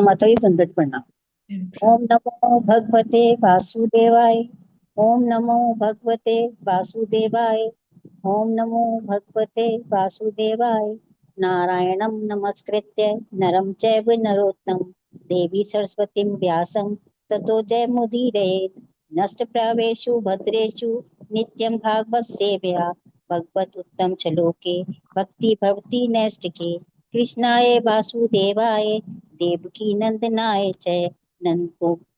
माता की दंडवत प्रणाम। ओम नमो भगवते वासुदेवाय। ओम नमो भगवते वासुदेवाय। ओम नमो भगवते वासुदेवाय। नारायणं नमस्कृत्य नरं चैव नरोत्तमं देवी सरस्वतीं व्यासं ततो जयमुदीरयेत्। नष्टप्रावेषु भद्रेषु नित्यं भागवत सेवया भगवत उत्तम श्लोके भक्ति भवति नैष्टिके। कृष्णाय वासुदेवाय देवकी नंदनाय च नंद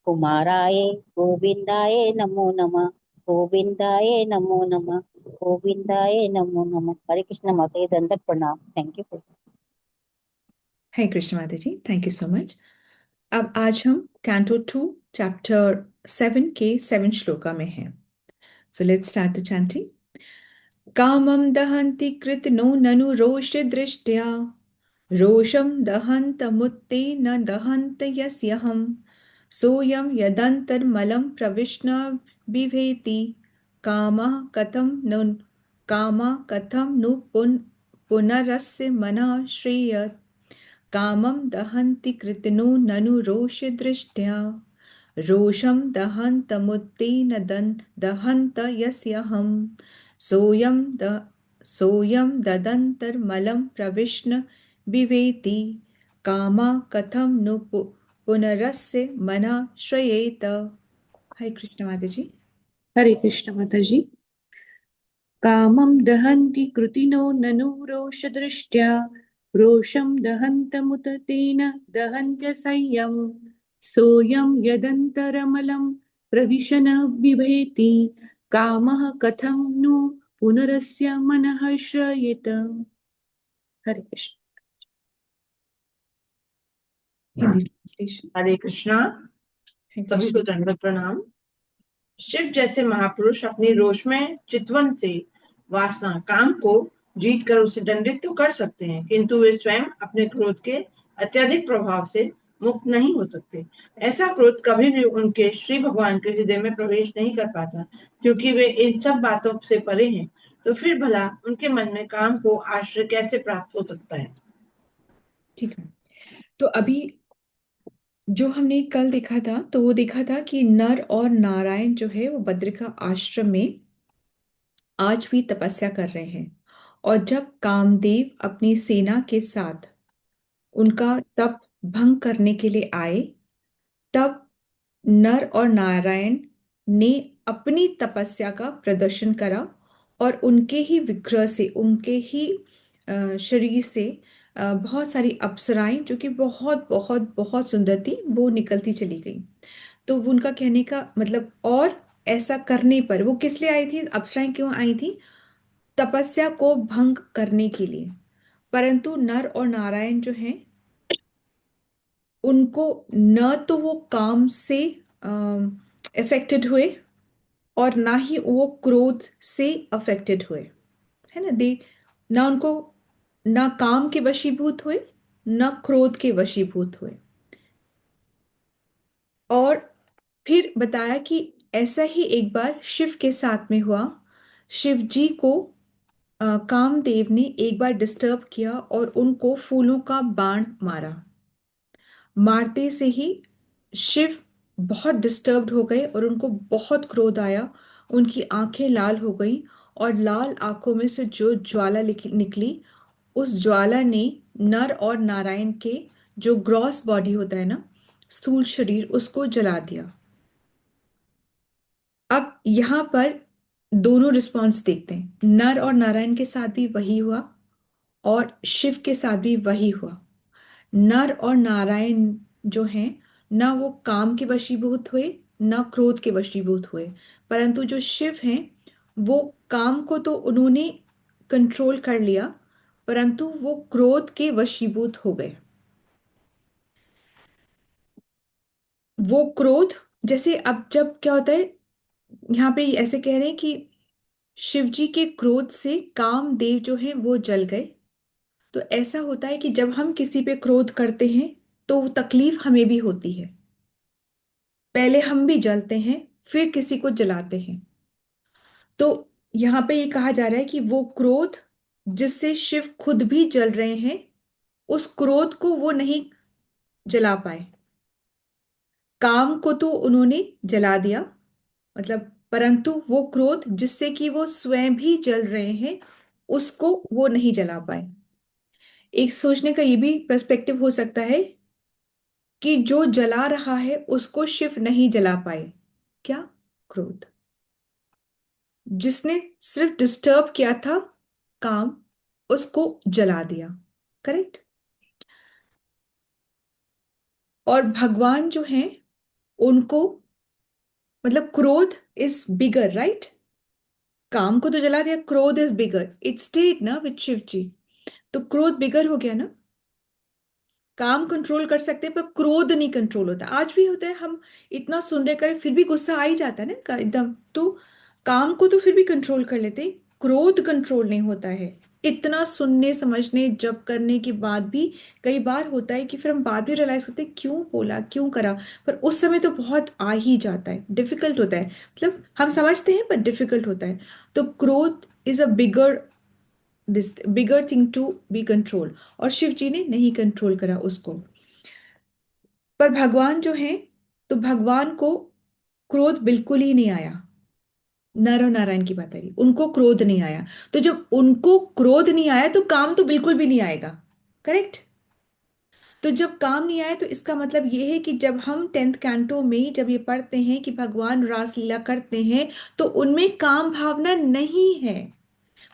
कुमाराय गोविंदाय नमो नमः। गोविंदाय नमो नमः। गोविंदाय नमो नमः। हरे कृष्ण माता दंडक प्रणाम। Thank you. हरे कृष्ण माता ji, thank you so much. अब आज हम कैंटो 2 चैप्टर 7 के 7 श्लोका में हैं। So let's start the chanting. कामं दहन्ति कृतनो ननु रोष दृष्ट्या रोषं दहन्तमुत्तेन दहन्त यस्यहं सोऽयं यदन्तर्मलं प्रविष्ण बिभेति कामः कथं नु पुनरस्य मनः श्रेयत् कामं दहन्ति कृतनो ननु रोषदृष्ट्या रोषं दहन्तमुत्तेन दहन्त यस्यहं सोऽयं ददन्तर्मलं प्रविष्ण बिभेति कामा कथं नु पुनरस्य मनः श्रयेत। हरे कृष्ण माता जी। हरे कृष्ण माता जी। कामं दहन्ति कृतिनो ननु रोषदृष्ट्या रोषं दहन्तमुत तेन दहन्त्यसह्यं सोऽयं यदन्तरमलं प्रविशन बिभेति कामः कथं नु पुनरस्य मनः श्रयेत। हरे कृष्ण। हिंदी ट्रांसलेशन। हरे कृष्णा। सभी को दंडवत प्रणाम। शिव जैसे महापुरुष अपनी रोषमय चितवन से वासना काम को जीत कर उसे दंडित तो कर सकते हैं, किंतु वे स्वयं अपने क्रोध के अत्यधिक प्रभाव से मुक्त नहीं हो सकते। ऐसा क्रोध कभी भी उनके श्री भगवान के हृदय में प्रवेश नहीं कर पाता, क्योंकि वे इन सब बातों से परे हैं। तो फिर भला उनके मन में काम को आश्रय कैसे प्राप्त हो सकता है। ठीक है, तो अभी जो हमने कल देखा था तो वो देखा था कि नर और नारायण जो है वो बद्रिका आश्रम में आज भी तपस्या कर रहे हैं। और जब कामदेव अपनी सेना के साथ उनका तप भंग करने के लिए आए, तब नर और नारायण ने अपनी तपस्या का प्रदर्शन करा और उनके ही विग्रह से, उनके ही शरीर से बहुत सारी अप्सराएं जो कि बहुत बहुत बहुत सुंदर थी वो निकलती चली गई। तो वो उनका कहने का मतलब, और ऐसा करने पर वो किस लिए आई थी, अप्सराएं क्यों आई थी? तपस्या को भंग करने के लिए। परंतु नर और नारायण जो हैं उनको न तो वो काम से अफेक्टेड हुए और ना ही वो क्रोध से अफेक्टेड हुए, है ना। दे ना उनको ना काम के वशीभूत हुए ना क्रोध के वशीभूत हुए। और फिर बताया कि ऐसा ही एक बार शिव के साथ में हुआ। शिव जी को कामदेव ने एक बार डिस्टर्ब किया और उनको फूलों का बाण मारा। मारते से ही शिव बहुत डिस्टर्ब्ड हो गए और उनको बहुत क्रोध आया। उनकी आंखें लाल हो गई और लाल आंखों में से जो ज्वाला निकली, उस ज्वाला ने नर और नारायण के जो ग्रॉस बॉडी होता है ना, स्थूल शरीर, उसको जला दिया। अब यहां पर दोनों रिस्पॉन्स देखते हैं। नर और नारायण के साथ भी वही हुआ और शिव के साथ भी वही हुआ। नर और नारायण जो हैं, ना वो काम के वशीभूत हुए ना क्रोध के वशीभूत हुए, परंतु जो शिव हैं वो काम को तो उन्होंने कंट्रोल कर लिया, परंतु वो क्रोध के वशीभूत हो गए। वो क्रोध, जैसे अब जब क्या होता है, यहाँ पे ऐसे कह रहे हैं कि शिव जी के क्रोध से कामदेव जो है वो जल गए। तो ऐसा होता है कि जब हम किसी पे क्रोध करते हैं तो तकलीफ हमें भी होती है। पहले हम भी जलते हैं फिर किसी को जलाते हैं। तो यहाँ पे ये कहा जा रहा है कि वो क्रोध जिससे शिव खुद भी जल रहे हैं, उस क्रोध को वो नहीं जला पाए, काम को तो उन्होंने जला दिया, मतलब परंतु वो क्रोध जिससे कि वो स्वयं भी जल रहे हैं उसको वो नहीं जला पाए। एक सोचने का ये भी पर्सपेक्टिव हो सकता है कि जो जला रहा है उसको शिव नहीं जला पाए। क्या? क्रोध। जिसने सिर्फ डिस्टर्ब किया था काम, उसको जला दिया। करेक्ट। और भगवान जो हैं उनको, मतलब क्रोध इज बिगर, राइट? काम को तो जला दिया, क्रोध इज बिगर, इट स्टेट ना विद शिव जी। तो क्रोध बिगर हो गया ना। काम कंट्रोल कर सकते हैं पर क्रोध नहीं कंट्रोल होता। आज भी होता है, हम इतना सुन रहे करें फिर भी गुस्सा आ ही जाता है ना एकदम। तो काम को तो फिर भी कंट्रोल कर लेते हैं, क्रोध कंट्रोल नहीं होता है। इतना सुनने समझने जब करने के बाद भी कई बार होता है कि फिर हम बाद में रियलाइज करते हैं क्यों बोला क्यों करा, पर उस समय तो बहुत आ ही जाता है, डिफिकल्ट होता है। मतलब हम समझते हैं पर डिफिकल्ट होता है। तो क्रोध is a bigger, this bigger thing to be control, और शिव जी ने नहीं कंट्रोल करा उसको। पर भगवान जो है, तो भगवान को क्रोध बिल्कुल ही नहीं आया। नर और नारायण की बात आ रही, उनको क्रोध नहीं आया। तो जब उनको क्रोध नहीं आया तो काम तो बिल्कुल भी नहीं आएगा। करेक्ट। तो जब काम नहीं आया तो इसका मतलब ये है कि जब हम 10th कैंटो में जब ये पढ़ते हैं कि भगवान रासलीला करते हैं तो उनमें काम भावना नहीं है।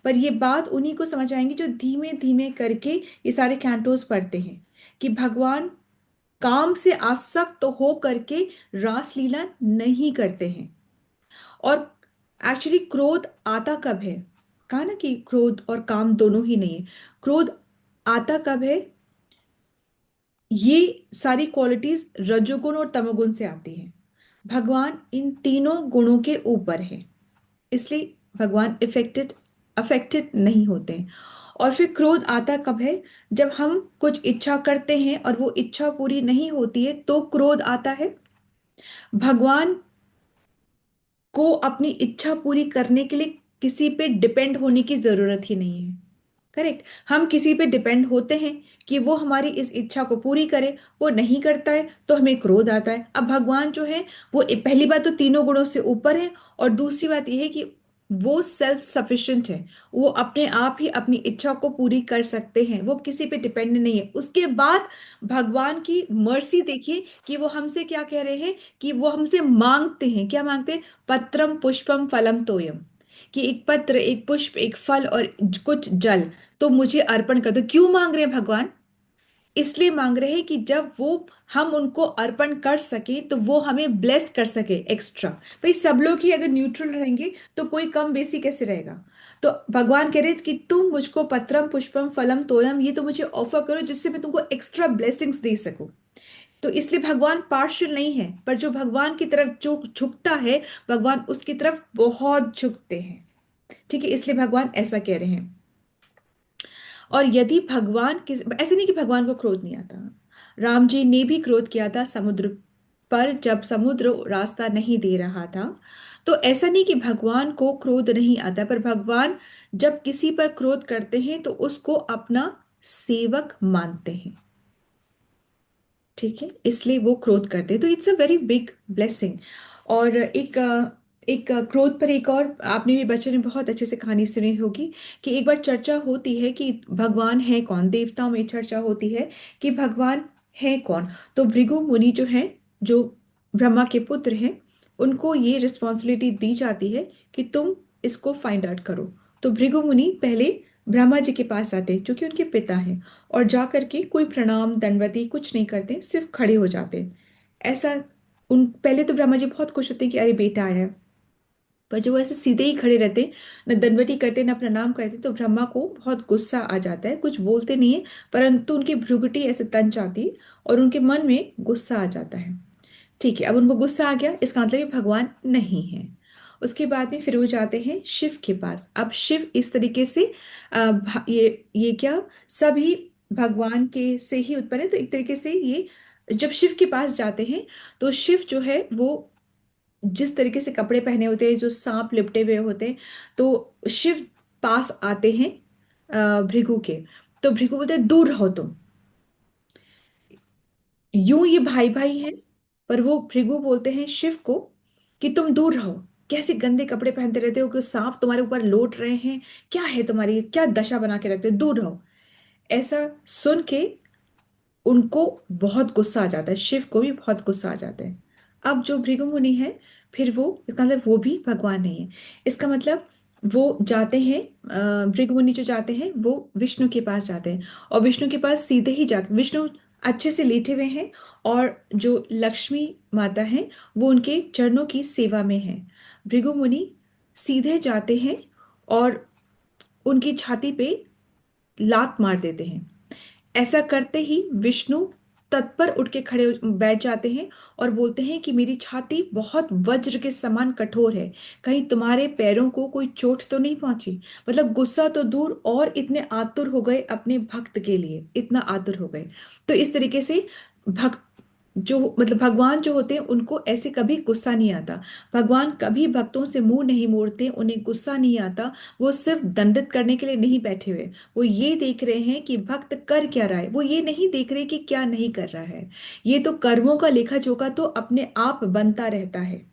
पर ये बात उन्हीं को समझ आएंगी जो धीमे धीमे करके ये सारे कैंटोस पढ़ते हैं कि भगवान काम से आसक्त तो हो करके रासलीला नहीं करते हैं। और एक्चुअली क्रोध आता कब है? कहा ना कि क्रोध और काम दोनों ही नहीं है। क्रोध आता कब है? ये सारी क्वालिटीज रजोगुण और तमोगुण से आती हैं। भगवान इन तीनों गुणों के ऊपर है, इसलिए भगवान इफेक्टेड अफेक्टेड नहीं होते हैं। और फिर क्रोध आता कब है? जब हम कुछ इच्छा करते हैं और वो इच्छा पूरी नहीं होती है तो क्रोध आता है। भगवान को अपनी इच्छा पूरी करने के लिए किसी पे डिपेंड होने की जरूरत ही नहीं है। करेक्ट। हम किसी पे डिपेंड होते हैं कि वो हमारी इस इच्छा को पूरी करे, वो नहीं करता है तो हमें क्रोध आता है। अब भगवान जो है वो पहली बात तो तीनों गुणों से ऊपर है, और दूसरी बात यह है कि वो सेल्फ सफिशिएंट है, वो अपने आप ही अपनी इच्छा को पूरी कर सकते हैं, वो किसी पे डिपेंड नहीं है। उसके बाद भगवान की मर्सी देखिए कि वो हमसे क्या कह रहे हैं, कि वो हमसे मांगते हैं, क्या मांगते हैं? पत्रम पुष्पम फलम तोयम, कि एक पत्र एक पुष्प एक फल और कुछ जल तो मुझे अर्पण कर दो। क्यों मांग रहे हैं भगवान? इसलिए मांग रहे हैं कि जब वो हम उनको अर्पण कर सके तो वो हमें ब्लेस कर सके एक्स्ट्रा। भाई सब लोग ही अगर न्यूट्रल रहेंगे तो कोई कम बेसी कैसे रहेगा? तो भगवान कह रहे हैं कि तुम मुझको पत्रम पुष्पम फलम तोयम, ये तो मुझे ऑफर करो जिससे मैं तुमको एक्स्ट्रा ब्लेसिंग्स दे सकूं। तो इसलिए भगवान पार्शियल नहीं है, पर जो भगवान की तरफ जो झुकता है भगवान उसकी तरफ बहुत झुकते हैं। ठीक है, इसलिए भगवान ऐसा कह रहे हैं। और यदि भगवान किस, ऐसे नहीं कि भगवान को क्रोध नहीं आता, राम जी ने भी क्रोध किया था समुद्र पर जब समुद्र रास्ता नहीं दे रहा था। तो ऐसा नहीं कि भगवान को क्रोध नहीं आता, पर भगवान जब किसी पर क्रोध करते हैं तो उसको अपना सेवक मानते हैं। ठीक है, इसलिए वो क्रोध करते हैं, तो it's a very big blessing. और एक क्रोध पर एक और आपने भी बच्चों ने बहुत अच्छे से कहानी सुनी होगी कि एक बार चर्चा होती है कि भगवान है कौन, देवताओं में चर्चा होती है कि भगवान है कौन। तो भृगु मुनि जो हैं, जो ब्रह्मा के पुत्र हैं, उनको ये रिस्पॉन्सिबिलिटी दी जाती है कि तुम इसको फाइंड आउट करो। तो भृगु मुनि पहले ब्रह्मा जी के पास आते हैं जो कि उनके पिता हैं, और जा करके कोई प्रणाम दंडवती कुछ नहीं करते, सिर्फ खड़े हो जाते हैं। ऐसा उन पहले तो ब्रह्मा जी बहुत खुश होते हैं कि अरे बेटा आया है, पर जब वो ऐसे सीधे ही खड़े रहते, न दंडवती करते न प्रणाम करते, तो ब्रह्मा को बहुत गुस्सा आ जाता है। कुछ बोलते नहीं है, परंतु उनकी भ्रुकुटी ऐसे तन जाती और उनके मन में गुस्सा आ जाता है। ठीक है, अब उनको गुस्सा आ गया, इसका मतलब ये भगवान नहीं है। उसके बाद में फिर वो जाते हैं शिव के पास। अब शिव इस तरीके से ये क्या, सभी भगवान के से ही उत्पन्न है, तो एक तरीके से ये जब शिव के पास जाते हैं तो शिव जो है वो जिस तरीके से कपड़े पहने होते हैं, जो सांप लिपटे हुए होते हैं, तो शिव पास आते हैं भृगु के। तो भृगु बोलते हैं दूर रहो तुम, यूं ये भाई भाई हैं, पर वो भृगु बोलते हैं शिव को कि तुम दूर रहो, कैसे गंदे कपड़े पहनते रहते हो, कि सांप तुम्हारे ऊपर लौट रहे हैं, क्या है तुम्हारी, क्या दशा बना के रखते हो, दूर रहो। ऐसा सुन के उनको बहुत गुस्सा आ जाता है, शिव को भी बहुत गुस्सा आ जाता है। अब जो भृगु मुनि है, फिर वो, इसका मतलब वो भी भगवान नहीं है। इसका मतलब वो जाते हैं, भृगु मुनि जो जाते हैं वो विष्णु के पास जाते हैं, और विष्णु के पास सीधे ही जाकर विष्णु अच्छे से लेटे हुए हैं, और जो लक्ष्मी माता है वो उनके चरणों की सेवा में है। भृगु मुनि सीधे जाते हैं और उनकी छाती पे लात मार देते हैं। ऐसा करते ही विष्णु तत्पर उठ के खड़े बैठ जाते हैं और बोलते हैं कि मेरी छाती बहुत वज्र के समान कठोर है, कहीं तुम्हारे पैरों को कोई चोट तो नहीं पहुंची। मतलब गुस्सा तो दूर, और इतने आतुर हो गए अपने भक्त के लिए, इतना आतुर हो गए। तो इस तरीके से भक्त जो, मतलब भगवान जो होते हैं उनको ऐसे कभी गुस्सा नहीं आता। भगवान कभी भक्तों से मुंह नहीं मोड़ते, उन्हें गुस्सा नहीं आता। वो सिर्फ दंडित करने के लिए नहीं बैठे हुए, वो ये देख रहे हैं कि भक्त कर क्या रहा है, वो ये नहीं देख रहे कि क्या नहीं कर रहा है। ये तो कर्मों का लेखा जोखा तो अपने आप बनता रहता है,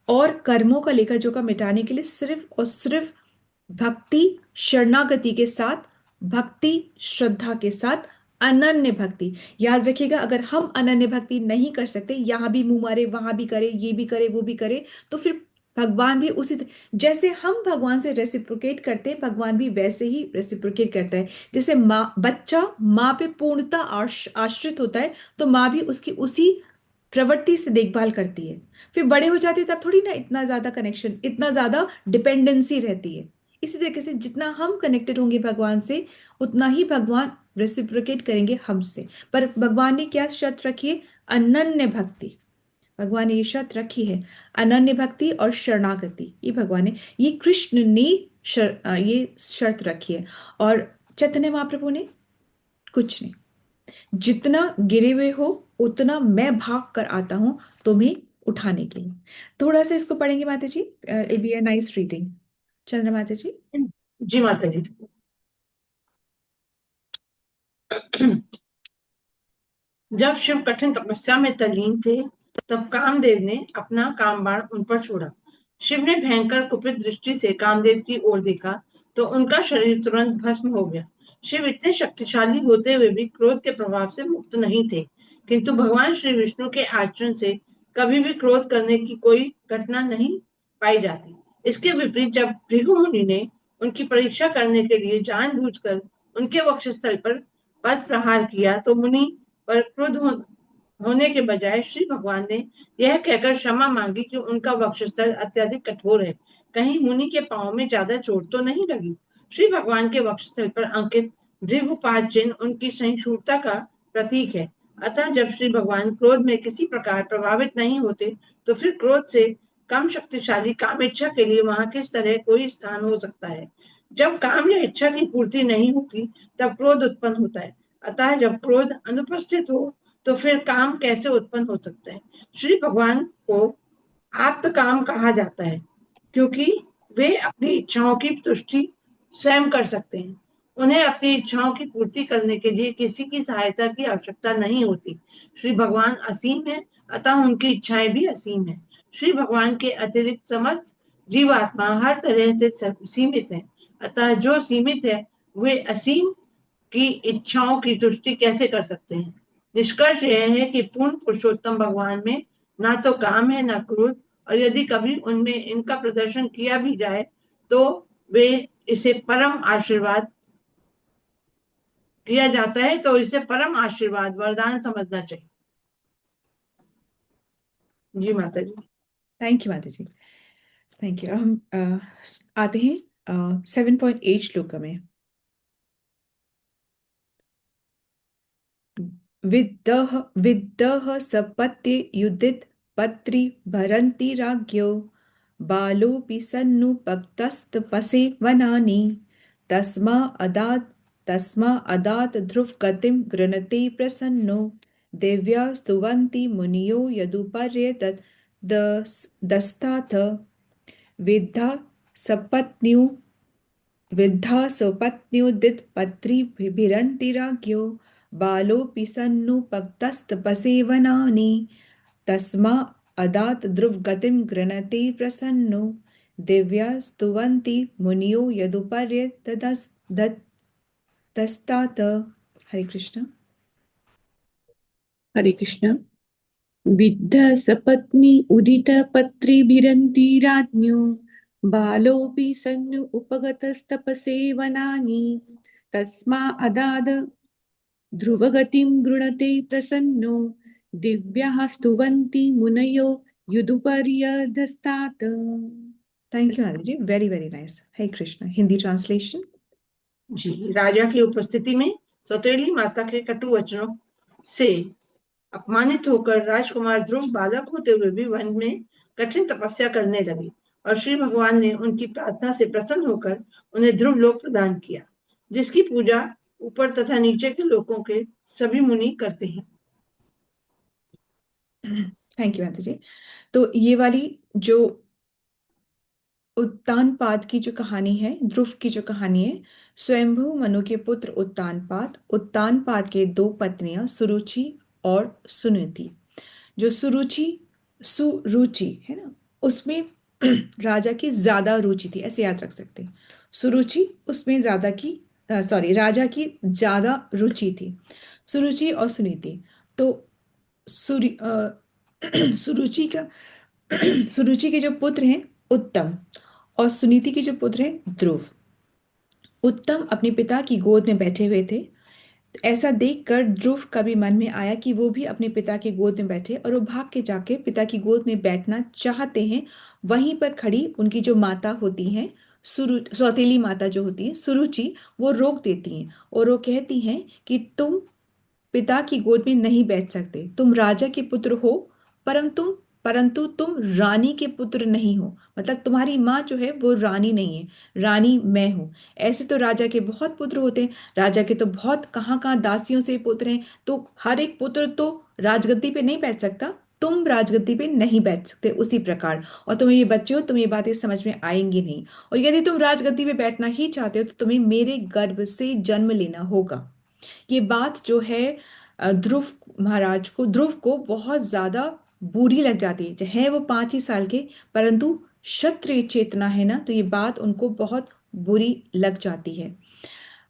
और कर्मों का लेखा जोखा मिटाने के लिए सिर्फ और सिर्फ भक्ति शरणागति के साथ, भक्ति श्रद्धा के साथ, अनन्य भक्ति। याद रखिएगा, अगर हम अनन्य भक्ति नहीं कर सकते, यहां भी मुंह मारे, वहां भी करे, ये भी करे, वो भी करे, तो फिर भगवान भी जैसे हम भगवान से रेसिप्रोकेट करते हैं, भगवान भी वैसे ही रेसिप्रोकेट करता है। जैसे माँ, बच्चा माँ पे पूर्णता आश्रित होता है, तो माँ भी उसकी उसी प्रवृत्ति से देखभाल करती है। फिर बड़े हो जाते हैं तब थोड़ी ना इतना ज्यादा कनेक्शन, इतना ज्यादा डिपेंडेंसी रहती है। इसी तरीके से जितना हम कनेक्टेड होंगे भगवान से, उतना ही भगवान रेसिप्रोकेट करेंगे हमसे। पर भगवान ने क्या शर्त रखी है? अनन्य भक्ति। भगवान ने ये शर्त रखी है, अनन्य भक्ति और शरणागति। ये भगवान ने, ये कृष्ण ने ये शर्त रखी है। और चैतन्य महाप्रभु ने कुछ नहीं, जितना गिरे हुए हो उतना मैं भाग कर आता हूं तुम्हें उठाने के लिए। थोड़ा सा इसको पढ़ेंगे माता जी, it be a nice reading. Chandra माता जी। जी माता जी। जब शिव कठिन तपस्या में तल्लीन थे, तब कामदेव ने अपना कामबाण उन पर छोड़ा। शिव ने भयंकर कुपित दृष्टि से कामदेव की ओर देखा तो उनका शरीर तुरंत भस्म हो गया। शिव इतने शक्तिशाली होते हुए भी क्रोध के प्रभाव से मुक्त नहीं थे, किंतु भगवान श्री विष्णु के आचरण से कभी भी क्रोध करने की कोई घटना नहीं पाई जाती। इसके विपरीत जब भृगु मुनि ने उनकी परीक्षा करने के लिए जानबूझकर उनके वक्षस्थल पर पद प्रहार किया, तो मुनि पर क्रोध होने के बजाय श्री भगवान ने यह कहकर क्षमा मांगी कि उनका वक्षस्थल अत्यधिक कठोर है, कहीं मुनि के पांव में ज्यादा चोट तो नहीं लगी। श्री भगवान के वक्षस्थल पर अंकित भृगुपाद चिन्ह उनकी सहिष्णुता का प्रतीक है। अतः जब श्री भगवान क्रोध में किसी प्रकार प्रभावित नहीं होते, तो फिर क्रोध से कम शक्तिशाली काम इच्छा के लिए वहां किस तरह कोई स्थान हो सकता है। जब काम या इच्छा की पूर्ति नहीं होती, तब क्रोध उत्पन्न होता है। अतः जब क्रोध अनुपस्थित हो, तो फिर काम कैसे उत्पन्न हो सकता है। श्री भगवान को आप्त काम कहा जाता है, क्योंकि वे अपनी इच्छाओं की तुष्टि स्वयं कर सकते हैं। उन्हें अपनी इच्छाओं की पूर्ति करने के लिए किसी की सहायता की आवश्यकता नहीं होती। श्री भगवान असीम है, अतः उनकी इच्छाएं भी असीम है। श्री भगवान के अतिरिक्त समस्त जीवात्मा हर तरह से सीमित है, अतः जो सीमित है वे असीम की इच्छाओं की तुष्टि कैसे कर सकते हैं। निष्कर्ष यह है कि पूर्ण पुरुषोत्तम भगवान में ना तो काम है ना क्रोध, और यदि कभी उनमें इनका प्रदर्शन किया भी जाए तो वे इसे परम आशीर्वाद किया जाता है, तो इसे परम आशीर्वाद वरदान समझना चाहिए। जी माता ji. Thank you Mata ji, thank you. हम आते हैं 7.8 श्लोक में। विद्दह विद्दह सपत्य युदित पत्रि भरन्ति राज्ञो बालोऽपि सन्नुपक्तस्तपसे वनानि तस्मा अदात ध्रुव गतिं गृणते प्रसन्नो देव्या स्तुवन्ति मुनियो यदुपर्येतत् दस्ताथ विद्धा सपत्न्यु विद्धा स्वपत्न्युदित पत्रिभिरन्ति राज्ञो बालोऽपि सन्नुपक्तस्तपसे वनानि। तस्मा अदात ध्रुव गतिम गृणते प्रसन्नो दिव्या स्तुवन्ति मुनियो यदुपर्य तस्तात। हरे कृष्ण। हरे कृष्ण। विद्ध सपत्नी उदित पत्रीभिरन्ति राज्ञो बालोऽपि सन्नु उपगतस्तपसेवनानि तस्मा अदाद ध्रुवगतिं गृणते प्रसन्नो दिव्याः स्तुवन्ति मुनयो युदुपर्यधस्तात्। थैंक यू आदि जी, वेरी वेरी नाइस। हरे कृष्ण। हिंदी ट्रांसलेशन। जी, राजा की उपस्थिति में सौतेली माता के कटु वचनों से अपमानित होकर राजकुमार ध्रुव बालक होते हुए भी वन में कठिन तपस्या करने लगे और श्री भगवान ने उनकी प्रार्थना से प्रसन्न होकर उन्हें ध्रुव लोक प्रदान किया, जिसकी पूजा ऊपर तथा नीचे के लोकों के सभी मुनि करते हैं। थैंक यू आदि जी। तो ये वाली जो उत्तानपाद की जो कहानी है, ध्रुव की जो कहानी है, स्वयंभू मनु के पुत्र उत्तानपाद, उत्तानपाद के दो पत्नियां सुरुचि और सुनीति। जो सुरुचि है ना, उसमें राजा की ज्यादा रुचि थी, ऐसे याद रख सकते हैं। सुरुचि उसमें ज्यादा की राजा की ज्यादा रुचि थी। सुरुचि और सुनीति। तो सुरुचि का सुरुचि के जो पुत्र हैं उत्तम और सुनीति के जो पुत्र हैं ध्रुव। उत्तम अपने पिता की गोद में बैठे हुए थे। ऐसा देखकर ध्रुव का भी मन में आया कि वो भी अपने पिता की गोद में बैठे, और वो भाग के जाके पिता की गोद में बैठना चाहते हैं। वहीं पर खड़ी उनकी जो माता होती हैं, सौतेली माता जो होती है सुरुचि, वो रोक देती हैं और वो कहती हैं कि तुम पिता की गोद में नहीं बैठ सकते। तुम राजा के पुत्र हो, परंतु तुम रानी के पुत्र नहीं हो। मतलब तुम्हारी माँ जो है वो रानी नहीं है, रानी मैं हूँ। ऐसे तो राजा के बहुत पुत्र होते हैं, राजा के तो बहुत कहाँ कहाँ दासियों से पुत्र हैं, तो हर एक पुत्र तो राजगद्दी पे नहीं बैठ सकता। तुम राजगद्दी पे नहीं बैठ सकते उसी प्रकार। और तुम्हें ये बच्चे हो, तुम्हें ये बातें समझ में आएंगी नहीं। और यदि तुम राजगद्दी पे बैठना ही चाहते हो तो तुम्हें मेरे गर्भ से जन्म लेना होगा। ये बात जो है ध्रुव को बहुत ज्यादा बुरी लग जाती है। चाहे वो 5 ही साल के, परंतु क्षत्रिय चेतना है ना, तो ये बात उनको बहुत बुरी लग जाती है।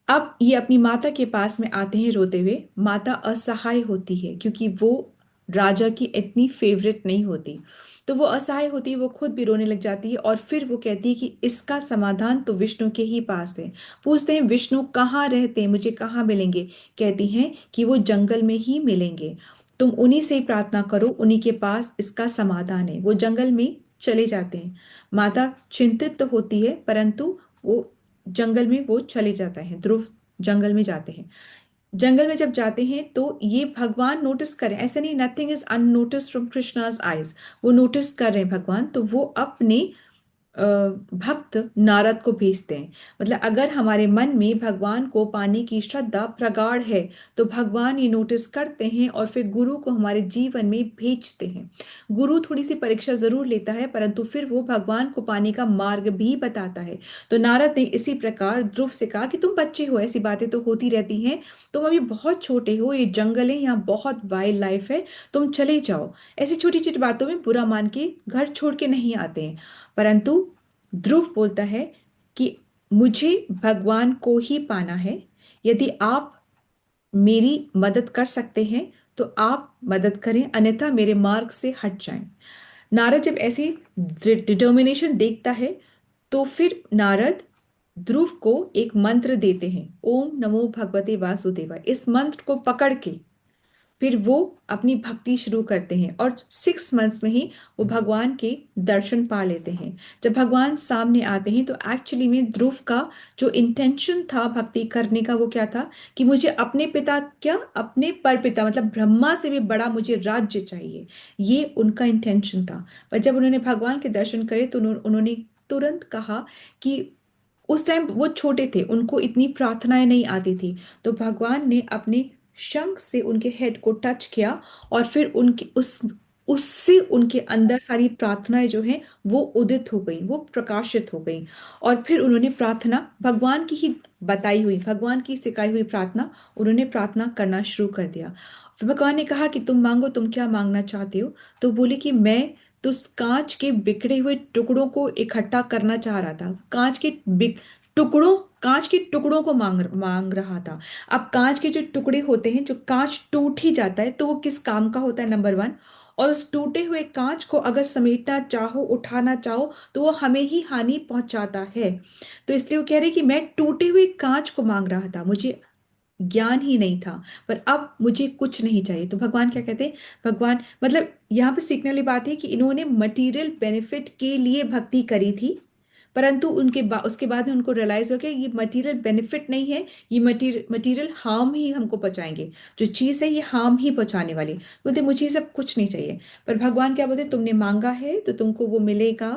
अब ये अपनी माता के पास में आते हैं रोते हुए। माता असहाय होती है क्योंकि वो राजा की इतनी फेवरेट नहीं होती, तो वो असहाय होती है, वो खुद भी रोने लग जाती है। और फिर वो कहती है कि इसका समाधान तो विष्णु के ही पास है। पूछते हैं विष्णु कहाँ रहते हैं, मुझे कहाँ मिलेंगे। कहती हैं कि वो जंगल में ही मिलेंगे, तुम उन्हीं से ही प्रार्थना करो, उन्हीं के पास इसका समाधान है। वो जंगल में चले जाते हैं। माता चिंतित तो होती है, परंतु वो जंगल में वो चले जाता है। ध्रुव जंगल में जाते हैं। जंगल में जब जाते हैं तो ये भगवान नोटिस करें, ऐसा नहीं, nothing is unnoticed from Krishna's eyes. वो नोटिस कर रहे हैं भगवान, तो वो अपने भक्त नारद को भेजते हैं। मतलब अगर हमारे मन में भगवान को पाने की श्रद्धा प्रगाढ़ है तो भगवान ये नोटिस करते हैं और फिर गुरु को हमारे जीवन में भेजते हैं। गुरु थोड़ी सी परीक्षा जरूर लेता है, परंतु फिर वो भगवान को पाने का मार्ग भी बताता है। तो नारद ने इसी प्रकार ध्रुव से कहा कि तुम बच्चे हो, ऐसी बातें तो होती रहती हैं, तुम अभी बहुत छोटे हो, ये जंगल है, यहाँ बहुत वाइल्ड लाइफ है, तुम चले जाओ। ऐसी छोटी छोटी बातों में बुरा मान के घर छोड़ के नहीं आते हैं। परंतु ध्रुव बोलता है कि मुझे भगवान को ही पाना है। यदि आप मेरी मदद कर सकते हैं तो आप मदद करें, अन्यथा मेरे मार्ग से हट जाएं। नारद जब ऐसी डिटर्मिनेशन देखता है तो फिर नारद ध्रुव को एक मंत्र देते हैं, ओम नमो भगवते वासुदेवाय। इस मंत्र को पकड़ के फिर वो अपनी भक्ति शुरू करते हैं और 6 मंथ्स में ही वो भगवान के दर्शन पा लेते हैं। जब भगवान सामने आते हैं तो एक्चुअली में ध्रुव का जो इंटेंशन था भक्ति करने का, वो क्या था कि मुझे अपने पिता, क्या अपने परपिता मतलब ब्रह्मा से भी बड़ा मुझे राज्य चाहिए, ये उनका इंटेंशन था। पर जब उन्होंने भगवान के दर्शन करे तो उन्होंने तुरंत कहा कि उस टाइम वो छोटे थे, उनको इतनी प्रार्थनाएं नहीं आती थी, तो भगवान ने अपने शंख से उनके हेड को टच किया और फिर उनके उससे उनके अंदर सारी प्रार्थनाएं जो हैं वो उदित हो गई, वो प्रकाशित हो गई। और फिर उन्होंने प्रार्थना भगवान की ही बताई हुई, भगवान की सिखाई हुई प्रार्थना उन्होंने प्रार्थना करना शुरू कर दिया। फिर भगवान ने कहा कि तुम मांगो, तुम क्या मांगना चाहते हो? तो बोले कि मैं तो उस कांच के बिखरे हुए टुकड़ों को इकट्ठा करना चाह रहा था। कांच के टुकड़ों को मांग मांग रहा था। अब कांच के जो टुकड़े होते हैं, जो कांच टूट ही जाता है तो वो किस काम का होता है? Number one. और उस टूटे हुए कांच को अगर समेटना चाहो, उठाना चाहो, तो वो हमें ही हानि पहुंचाता है। तो इसलिए वो कह रहे कि मैं टूटे हुए कांच को मांग रहा था, मुझे ज्ञान ही नहीं था, पर अब मुझे कुछ नहीं चाहिए। तो भगवान क्या कहते हैं? भगवान मतलब यहाँ पे सीखने वाली बात है कि इन्होंने मटेरियल बेनिफिट के लिए भक्ति करी थी, परंतु उसके बाद में उनको रियलाइज हो गया ये मटेरियल बेनिफिट नहीं है, ये मटेरियल हार्म ही हमको पहुंचाएंगे। जो चीज़ है ये हार्म ही पहुंचाने वाली। बोलते मुझे ये सब कुछ नहीं चाहिए। पर भगवान क्या बोलते? तुमने मांगा है तो तुमको वो मिलेगा।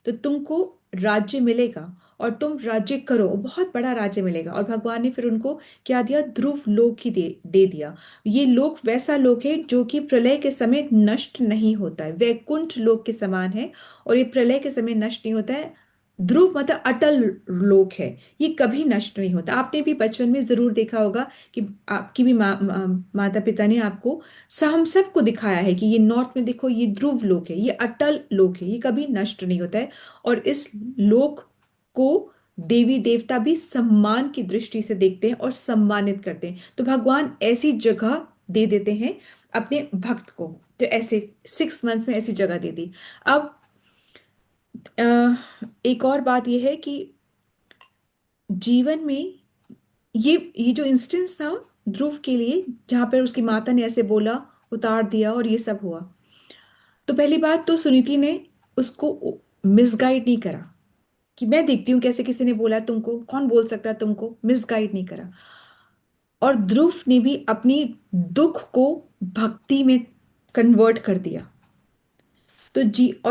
तो तुमको राज्य मिलेगा और तुम राज्य करो, बहुत बड़ा राज्य मिलेगा। और भगवान ने फिर उनको क्या दिया? ध्रुव लोक ही दे दिया। ये लोक वैसा लोक है जो कि प्रलय के समय नष्ट नहीं होता है, वैकुंठ लोक के समान है। और ये प्रलय के समय नष्ट नहीं होता है। ध्रुव मतलब अटल लोक है, ये कभी नष्ट नहीं होता। आपने भी बचपन में जरूर देखा होगा कि आपकी भी माता पिता ने आपको हम सबको दिखाया है कि ये नॉर्थ में देखो, ये ध्रुव लोक है, ये अटल लोक है, ये कभी नष्ट नहीं होता है। और इस लोक को देवी देवता भी सम्मान की दृष्टि से देखते हैं और सम्मानित करते हैं। तो भगवान ऐसी जगह दे देते हैं अपने भक्त को। तो ऐसे 6 मंथ्स में ऐसी जगह दे दी। अब एक और बात यह है कि जीवन में ये जो इंस्टेंस था ध्रुव के लिए, जहां पर उसकी माता ने ऐसे बोला, उतार दिया और ये सब हुआ, तो पहली बात तो सुनीति ने उसको मिसगाइड नहीं करा कि मैं देखती हूँ कैसे किसी ने बोला तुमको, कौन बोल सकता है तुमको, मिसगाइड नहीं करा। और ध्रुव ने भी अपनी दुख को भक्ति में कन्वर्ट कर दिया। तो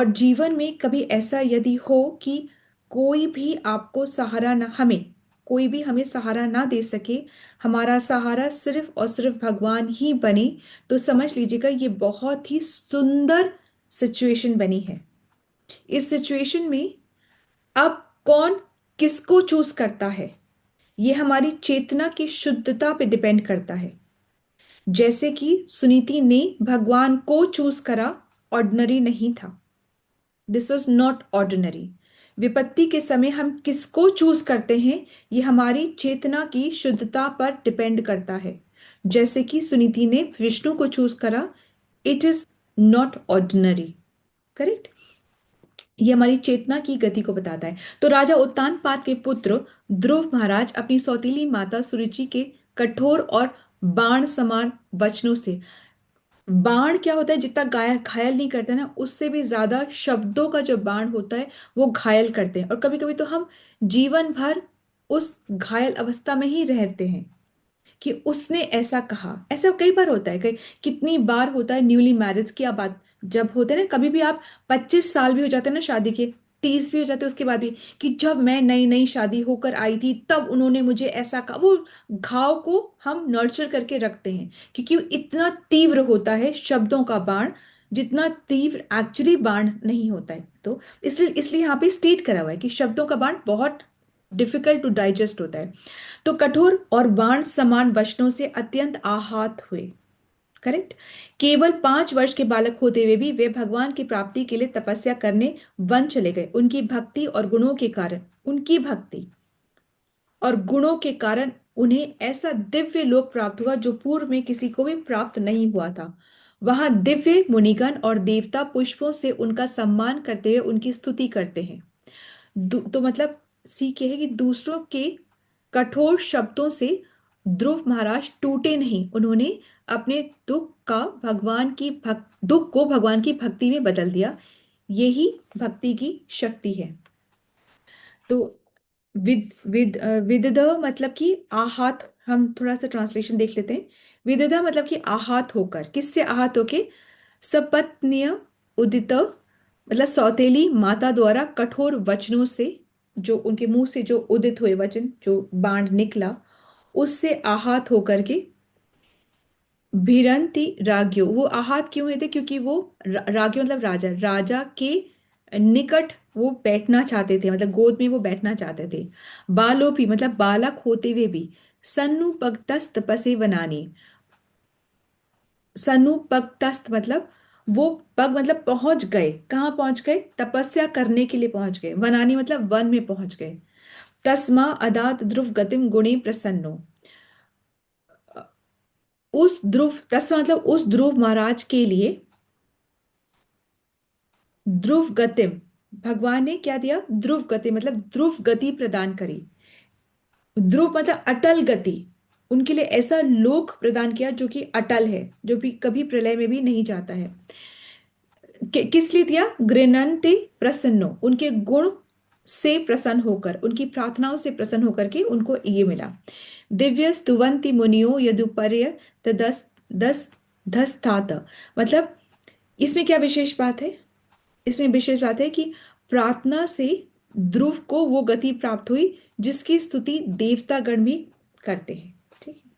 जीवन में कभी ऐसा यदि हो कि कोई भी आपको सहारा ना, कोई भी हमें सहारा ना दे सके, हमारा सहारा सिर्फ और सिर्फ भगवान ही बने, तो समझ लीजिएगा ये बहुत ही सुंदर सिचुएशन बनी है। इस सिचुएशन में अब कौन किसको चूज करता है, ये हमारी चेतना की शुद्धता पे डिपेंड करता है। जैसे कि सुनीति ने भगवान को चूज करा, ऑर्डिनरी नहीं था, दिस वॉज नॉट ऑर्डिनरी। विपत्ति के समय हम किसको चूज करते हैं, ये हमारी चेतना की शुद्धता पर डिपेंड करता है। जैसे कि सुनीति ने विष्णु को चूज करा, it is not ordinary. Correct? ये हमारी चेतना की गति को बताता है। तो राजा उत्तानपाद के पुत्र ध्रुव महाराज अपनी सौतीली माता सुरुचि के कठोर और बाण समान वचनों से, बाण क्या होता है, जितना घायल घायल नहीं करता ना, उससे भी ज्यादा शब्दों का जो बाण होता है वो घायल करते हैं। और कभी कभी तो हम जीवन भर उस घायल अवस्था में ही रहते हैं कि उसने ऐसा कहा। ऐसा कई बार होता है, कितनी बार होता है न्यूली मैरिज की आप बात जब होते हैं ना, कभी भी आप 25 साल भी हो जाते हैं ना शादी के, 30 भी हो जाते हैं उसके बाद भी, कि जब मैं नई नई शादी होकर आई थी तब उन्होंने मुझे ऐसा कहा। वो घाव को हम नर्चर करके रखते हैं क्योंकि वो इतना तीव्र होता है शब्दों का बाण, जितना तीव्र एक्चुअली बाण नहीं होता है। तो इसलिए इसलिए यहाँ पे स्टेट करा हुआ है कि शब्दों का बाण बहुत डिफिकल्ट टू डाइजेस्ट होता है। तो कठोर और बाण समान वचनों से अत्यंत आहत हुए। करेक्ट? केवल 5 वर्ष के बालक होते हुए भी वे भगवान की प्राप्ति के लिए तपस्या करने वन चले गए। उनकी भक्ति और गुणों के कारण उन्हें ऐसा दिव्य लोक प्राप्त हुआ जो पूर्व में किसी को भी प्राप्त नहीं हुआ था। वहां दिव्य मुनिगण और देवता पुष्पों से उनका सम्मान करते हुए उनकी स्तुति करते हैं। तो मतलब सीख ये है कि दूसरों के कठोर शब्दों से ध्रुव महाराज टूटे नहीं, उन्होंने अपने दुख को भगवान की भक्ति में बदल दिया। यही भक्ति की शक्ति है। तो विदध मतलब कि आहत, हम थोड़ा सा ट्रांसलेशन देख लेते हैं। विदध मतलब कि आहत होकर, किससे आहत होके? सपत्नीय उदित मतलब सौतेली माता द्वारा कठोर वचनों से, जो उनके मुंह से जो उदित हुए वचन, जो बाण निकला, उससे आहत होकर के भिरंती राज्यो, वो आहत क्यों हुए थे? क्योंकि वो राज्यो मतलब राजा, राजा के निकट वो बैठना चाहते थे, मतलब गोद में वो बैठना चाहते थे। बालोपी मतलब बालक होते हुए भी, सन्नु भक्तस तपसे वनानी, सनुपक्तस्त मतलब वो पग मतलब पहुंच गए। कहाँ पहुंच गए? तपस्या करने के लिए पहुंच गए। वनानी मतलब वन में पहुंच गए। तस्मा अदात ध्रुव गतिम गुणे प्रसन्नो। उस ध्रुव, तस्मा मतलब उस ध्रुव महाराज के लिए, ध्रुव गतिम, भगवान ने क्या दिया? ध्रुव गति मतलब ध्रुव गति प्रदान करी। ध्रुव मतलब अटल गति। उनके लिए ऐसा लोक प्रदान किया जो कि अटल है, जो भी कभी प्रलय में भी नहीं जाता है। किस लिए दिया? गृणन्ति प्रसन्नो, उनके गुण से प्रसन्न होकर, उनकी प्रार्थनाओं से प्रसन्न होकर के उनको ये मिला। दिव्य स्तुवंति मुनियो यदुपर्य तदस दस धस्तात, मतलब इसमें क्या विशेष बात है? इसमें विशेष बात है कि प्रार्थना से ध्रुव को वो गति प्राप्त हुई जिसकी स्तुति देवतागण भी करते हैं। ठीक है,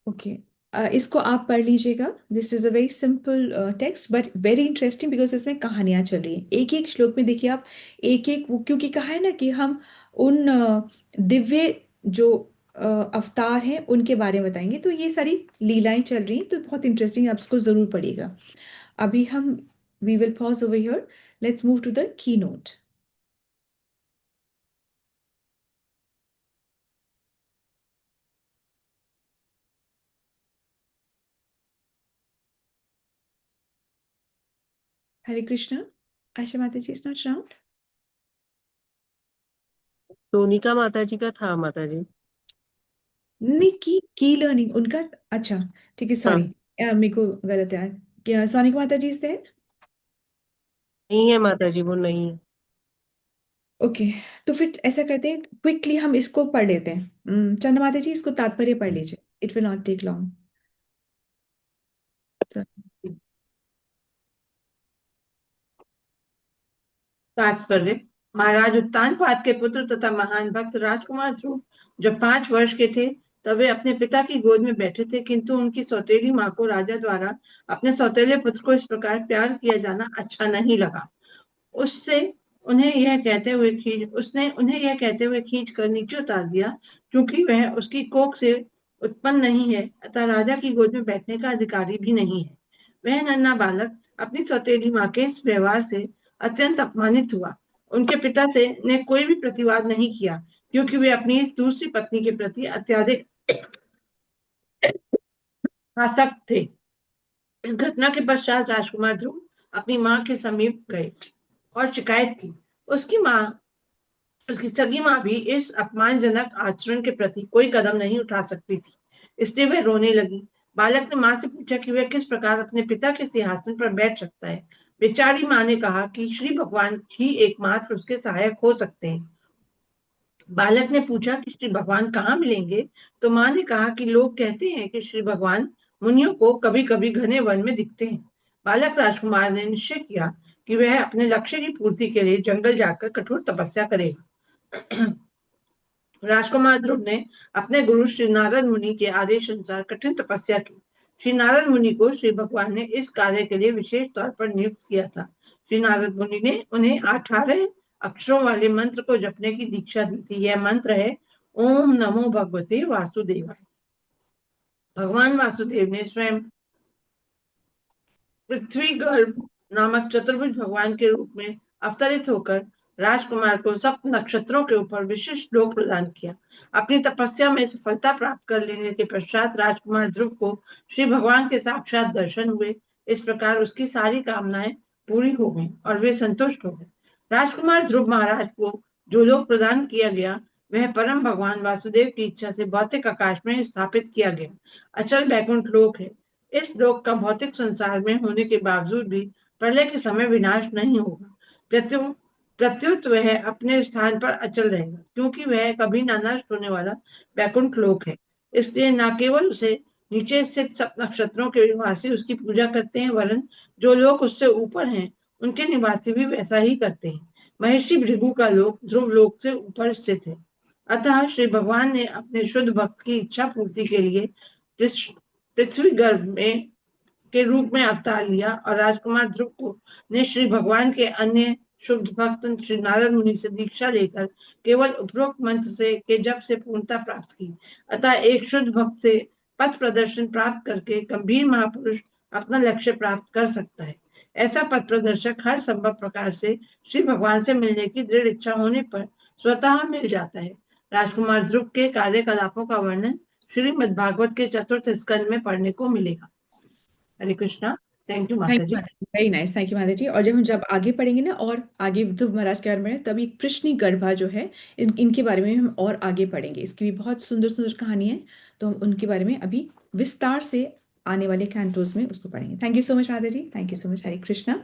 ओके। इसको आप पढ़ लीजिएगा। This is a very simple text but very interesting, because इसमें कहानियां चल रही हैं। एक एक श्लोक में देखिए आप, एक एक, क्योंकि कहा है ना कि हम उन दिव्य जो अवतार हैं उनके बारे में बताएंगे, तो ये सारी लीलाएं चल रही हैं, तो बहुत इंटरेस्टिंग, आप इसको जरूर पढ़िएगा। अभी हम we will pause over here, let's move to the keynote. Hare Krishna. Asha Mata ji is not around. Sonika Mata ji का था माता जी। नहीं, की लर्निंग उनका। अच्छा, ठीक है, हाँ, सॉरी, मेरे को गलत है। क्या सोनिका माता जी से? नहीं है माता जी, वो नहीं है। ओके, तो फिर ऐसा करते हैं, क्विकली हम इसको पढ़ लेते हैं। चंद्र माता जी इसको तात्पर्य पढ़ लीजिए, it will not take long. तात्पर्य। महाराज उत्तानपाद के पुत्र तथा महान भक्त राजकुमार ध्रुव जब 5 वर्ष के थे तब वे अपने पिता की गोद में बैठे थे, किंतु उनकी सौतेली माँ को राजा द्वारा अपने सौतेले पुत्र को इस प्रकार प्यार किया जाना अच्छा नहीं लगा। उससे उसने उन्हें यह कहते हुए खींच कर नीचे उतार दिया, क्योंकि वह उसकी कोख से उत्पन्न नहीं है, अतः राजा की गोद में बैठने का अधिकारी भी नहीं है। वह नन्हा बालक अपनी सौतेली माँ के इस व्यवहार से अत्यंत अपमानित हुआ। उनके पिता से ने कोई भी प्रतिवाद नहीं किया, क्योंकि वे अपनी इस दूसरी पत्नी के प्रति अत्यधिक आसक्त थे। इस घटना के पश्चात राजकुमार ध्रुव अपनी माँ के समीप गए और शिकायत की। उसकी माँ उसकी सगी माँ भी इस अपमानजनक आचरण के प्रति कोई कदम नहीं उठा सकती थी, इसलिए वह रोने लगी। बालक ने माँ से पूछा कि वह किस प्रकार अपने पिता के सिंहासन पर बैठ सकता है। बेचारी माँ ने कहा कि श्री भगवान ही एकमात्र उसके सहायक हो सकते हैं। बालक ने पूछा कि श्री भगवान कहाँ मिलेंगे, तो माँ ने कहा कि लोग कहते हैं कि श्री भगवान मुनियों को कभी कभी घने वन में दिखते हैं। बालक राजकुमार ने निश्चय किया कि वह अपने लक्ष्य की पूर्ति के लिए जंगल जाकर कठोर तपस्या करेगा। राजकुमार ध्रुव ने अपने गुरु श्री नारद मुनि के आदेश अनुसार कठिन तपस्या की। श्री नारद मुनि को श्री भगवान ने इस कार्य के लिए विशेष तौर पर नियुक्त किया था। श्री नारद मुनि ने उन्हें 18 अक्षरों वाले मंत्र को जपने की दीक्षा दी थी। यह मंत्र है ओम नमो भगवते वासुदेवाय। भगवान वासुदेव ने स्वयं पृथ्वी गर्भ नामक चतुर्भुज भगवान के रूप में अवतरित होकर राजकुमार को सप्त नक्षत्रों के ऊपर विशिष्ट लोक प्रदान किया। अपनी तपस्या में सफलता प्राप्त कर लेने के पश्चात राजकुमार ध्रुव को श्री भगवान के साक्षात दर्शन हुए। इस प्रकार उसकी सारी कामनाएं पूरी हो गई और वे संतुष्ट हो गए। राजकुमार ध्रुव महाराज को जो लोक प्रदान किया गया वह परम भगवान वासुदेव की इच्छा से भौतिक आकाश में स्थापित किया गया अचल बैकुंठ लोक है। इस लोक का भौतिक संसार में होने के बावजूद भी प्रलय के समय विनाश नहीं होगा, प्रत्युत वह अपने स्थान पर अचल रहेगा, क्योंकि वह कभी न नष्ट होने वाला बैकुंठ लोक है। इसलिए न केवल उसे नीचे स्थित सप्त नक्षत्रों के निवासी उसकी पूजा करते हैं, वरन जो लोग उससे ऊपर हैं उनके निवासी भी वैसा ही करते हैं। महर्षि भृगु का लोक ध्रुव लोक से ऊपर स्थित है। अतः श्री भगवान ने अपने शुद्ध भक्त की इच्छा पूर्ति के लिए पृथ्वी गर्भ में के रूप में अवतार लिया और राजकुमार ध्रुव को ने श्री भगवान के अन्य शुद्ध भक्त श्री नारद मुनि से दीक्षा लेकर केवल उपरोक्त मंत्र से के जप से पूर्णता प्राप्त की। अतः एक शुद्ध भक्त से पथ प्रदर्शन प्राप्त करके गंभीर महापुरुष अपना लक्ष्य प्राप्त कर सकता है। ऐसा पथ प्रदर्शक हर संभव प्रकार से श्री भगवान से मिलने की दृढ़ इच्छा होने पर स्वतः मिल जाता है। राजकुमार ध्रुव के कार्यकलापों का वर्णन श्रीमद् भागवत के 4th स्कंद में पढ़ने को मिलेगा। हरे कृष्णा। थैंक यू थैंक माता यू जी। माता जी, very nice, thank you Mata जी। और जब आगे पढ़ेंगे ना और आगे ध्रुव महाराज के बारे में तभी कृष्णी गर्भा जो है इनके बारे में हम और आगे पढ़ेंगे। इसकी भी बहुत सुंदर सुंदर कहानी है, तो हम उनके बारे में अभी विस्तार से आने वाले कैंटोस में उसको पढ़ेंगे। Thank you so much Mata ji, thank you so much. Hare Krishna.